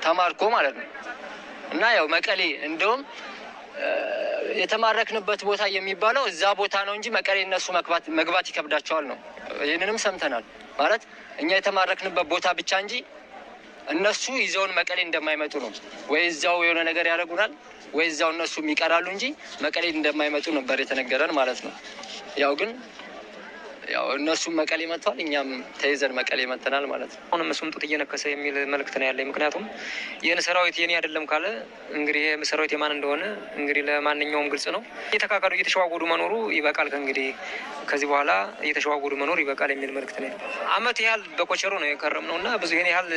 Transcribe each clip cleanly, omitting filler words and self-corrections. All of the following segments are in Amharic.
ተማርኮ ማለት ነው። እና ያው መቀሌ እንደውም የተማረክንበት ቦታ የሚባለው እዛ ቦታ ነው እንጂ መቀሌ እነሱ መግባት ይከብዳቸዋል ነው። ይህንንም ሰምተናል። ማለት እኛ የተማረክንበት ቦታ ብቻ እንጂ እነሱ ይዘውን መቀሌ እንደማይመጡ ነው። ወይ እዛው የሆነ ነገር ያደርጉናል ወይ እዛው እነሱ ይቀራሉ እንጂ መቀሌ እንደማይመጡ ነበር የተነገረን ማለት ነው። ያው ግን ያው እነሱም መቀሌ መጥተዋል፣ እኛም ተይዘን መቀሌ መጥተናል ማለት ነው። አሁንም እሱም ጡት እየነከሰ የሚል መልእክት ነው ያለኝ። ምክንያቱም ይህን ሰራዊት የኔ አይደለም ካለ እንግዲህ ይህ ሰራዊት የማን እንደሆነ እንግዲህ ለማንኛውም ግልጽ ነው። እየተካከሉ እየተሸዋወዱ መኖሩ ይበቃል። ከእንግዲህ ከዚህ በኋላ እየተሸዋወዱ መኖር ይበቃል የሚል መልእክት ነው። አመት ያህል በኮቸሮ ነው የከረም ነው እና ብዙ ይህን ያህል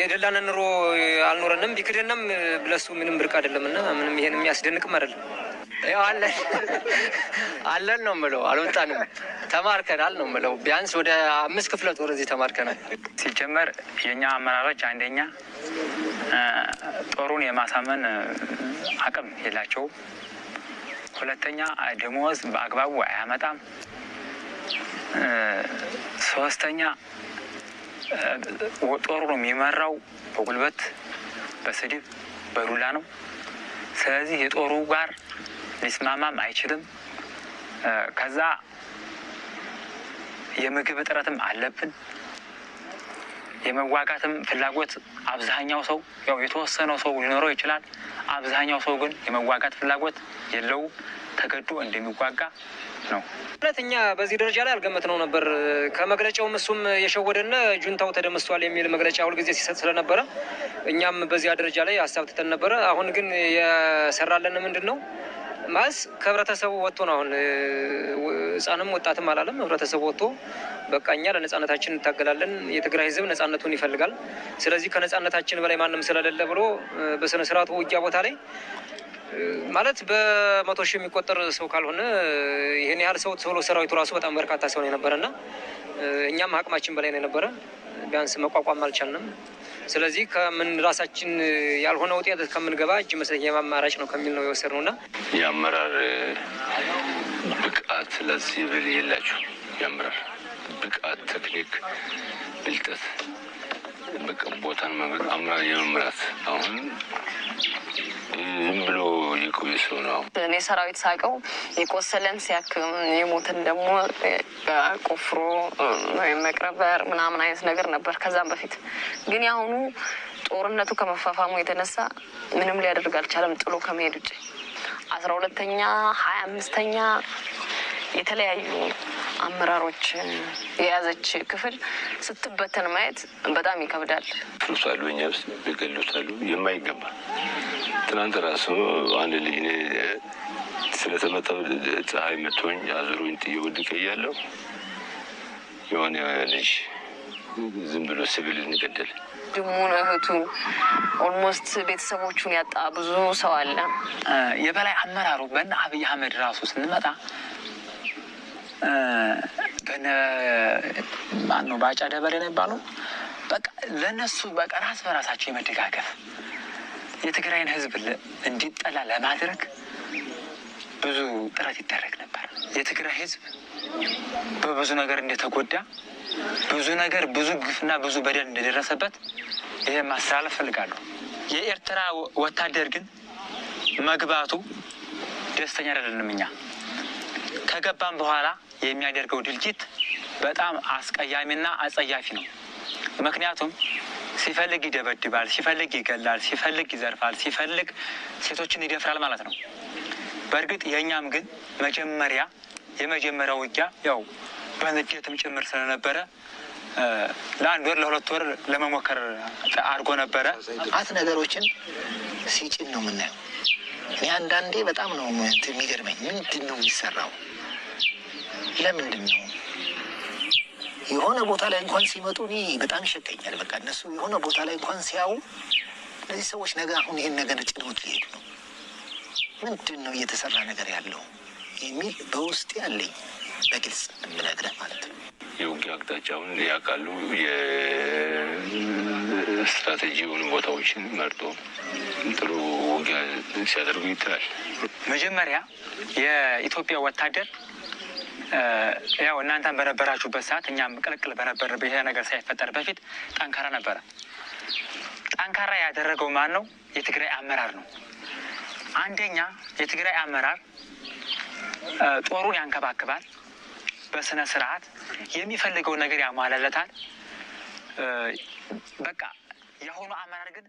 የደላን ኑሮ አልኖረንም። ቢክደንም ብለሱ ምንም ብርቅ አይደለም እና ምንም ይሄን የሚያስደንቅም አይደለም። አለን ነው የምለው። አልወጣንም፣ ተማርከናል ነው የምለው። ቢያንስ ወደ 5 ክፍለ ጦር እዚህ ተማርከናል። ሲጀመር የኛ አመራሮች አንደኛ ጦሩን የማሳመን አቅም የላቸውም። ሁለተኛ ደሞዝ በአግባቡ አያመጣም። ሶስተኛ ጦሩ ነው የሚመራው በጉልበት በስድብ በዱላ ነው። ስለዚህ የጦሩ ጋር ሊስማማም አይችልም። ከዛ የምግብ እጥረትም አለብን። የመዋጋትም ፍላጎት አብዛኛው ሰው ያው የተወሰነው ሰው ሊኖረው ይችላል። አብዛኛው ሰው ግን የመዋጋት ፍላጎት የለውም። ተገዶ እንደሚዋጋ ነው። ሁለተኛ በዚህ ደረጃ ላይ አልገመትነው ነበር። ከመግለጫውም እሱም የሸወደና ጁንታው ተደምስቷል የሚል መግለጫ ሁልጊዜ ሲሰጥ ስለነበረ እኛም በዚያ ደረጃ ላይ ሀሳብ ትተን ነበረ። አሁን ግን የሰራለን ምንድን ነው ማስ ከህብረተሰቡ ወጥቶ ነው። አሁን ህፃንም ወጣትም አላለም። ህብረተሰቡ ወጥቶ በቃ እኛ ለነጻነታችን እንታገላለን፣ የትግራይ ህዝብ ነጻነቱን ይፈልጋል፣ ስለዚህ ከነጻነታችን በላይ ማንም ስለሌለ ብሎ በስነ ስርዓቱ ውጊያ ቦታ ላይ ማለት በመቶ ሺህ የሚቆጠር ሰው ካልሆነ ይህን ያህል ሰው ተብሎ ሰራዊቱ ራሱ በጣም በርካታ ሰው ነው የነበረና እኛም አቅማችን በላይ ነው የነበረ። ቢያንስ መቋቋም አልቻልንም። ስለዚህ ከምን ራሳችን ያልሆነ ውጤት ከምንገባ እጅ መስጠት የማማራጭ ነው ከሚል ነው የወሰድነውና የአመራር ብቃት ለዚህ ብል የላችሁ የአመራር ብቃት፣ ቴክኒክ፣ ብልጠት በቃ ቦታን አመራር የመምራት አሁን ዝም ብሎ የቆየ ሰው ነው። እኔ ሰራዊት ሳቀው የቆሰለን ሲያክም የሞትን ደግሞ ቆፍሮ መቅረበር ምናምን አይነት ነገር ነበር ከዛም በፊት። ግን ያሁኑ ጦርነቱ ከመፋፋሙ የተነሳ ምንም ሊያደርግ አልቻለም ጥሎ ከመሄድ ውጭ 12ኛ 25ኛ የተለያዩ አመራሮች የያዘች ክፍል ስትበተን ማየት በጣም ይከብዳል። ፍሩሳሉ እኛ ውስጥ ይገሉታሉ የማይገባ ትናንት ራሱ አንድ ልጅ ስለተመታው ፀሐይ መቶኝ አዙሩኝ ጥዬ ወድቄ እያለሁ የሆነ ልጅ ዝም ብሎ ሲቪል እንገደል ድሙን እህቱ ኦልሞስት ቤተሰቦቹን ያጣ ብዙ ሰው አለ። የበላይ አመራሩ በእነ አብይ አህመድ ራሱ ስንመጣ በነ ማነው ባጫ ደበሌ ነው የሚባለው። በቃ ለነሱ በቃ ራስ በራሳቸው የመደጋገፍ የትግራይን ህዝብ እንዲጠላ ለማድረግ ብዙ ጥረት ይደረግ ነበር። የትግራይ ህዝብ በብዙ ነገር እንደተጎዳ ብዙ ነገር ብዙ ግፍና ብዙ በደል እንደደረሰበት ይሄ ማስተላለፍ ፈልጋለሁ። የኤርትራ ወታደር ግን መግባቱ ደስተኛ አይደለንም። እኛ ከገባን በኋላ የሚያደርገው ድርጊት በጣም አስቀያሚና አጸያፊ ነው። ምክንያቱም ሲፈልግ ይደበድባል፣ ሲፈልግ ይገላል፣ ሲፈልግ ይዘርፋል፣ ሲፈልግ ሴቶችን ይደፍራል ማለት ነው። በእርግጥ የኛም ግን የመጀመሪያው ውጊያ ያው በንዴትም ጭምር ስለነበረ ለአንድ ወር ለሁለት ወር ለመሞከር አድርጎ ነበረ። ነገሮችን ሲጭን ነው የምናየው። እኔ አንዳንዴ በጣም ነው የሚገርመኝ። ምንድን ነው የሚሰራው? ለምንድን ነው የሆነ ቦታ ላይ እንኳን ሲመጡ እኔ በጣም ይሸቀኛል። በቃ እነሱ የሆነ ቦታ ላይ እንኳን ሲያዩ እነዚህ ሰዎች ነገ አሁን ይህን ነገር ጭነውት ሊሄዱ ነው፣ ምንድን ነው እየተሰራ ነገር ያለው የሚል በውስጥ ያለኝ በግልጽ የምነግርህ ማለት ነው። የውጊያ አቅጣጫውን ያውቃሉ። የስትራቴጂውን ቦታዎችን መርጦ ጥሩ ውጊያ ሲያደርጉ ይታያል። መጀመሪያ የኢትዮጵያ ወታደር ያው እናንተን በነበራችሁበት ሰዓት እኛም ቅልቅል በነበረበት ይሄ ነገር ሳይፈጠር በፊት ጠንካራ ነበረ። ጠንካራ ያደረገው ማን ነው? የትግራይ አመራር ነው። አንደኛ የትግራይ አመራር ጦሩን ያንከባክባል፣ በስነ ስርዓት የሚፈልገው ነገር ያሟላለታል። በቃ የሆኑ አመራር ግን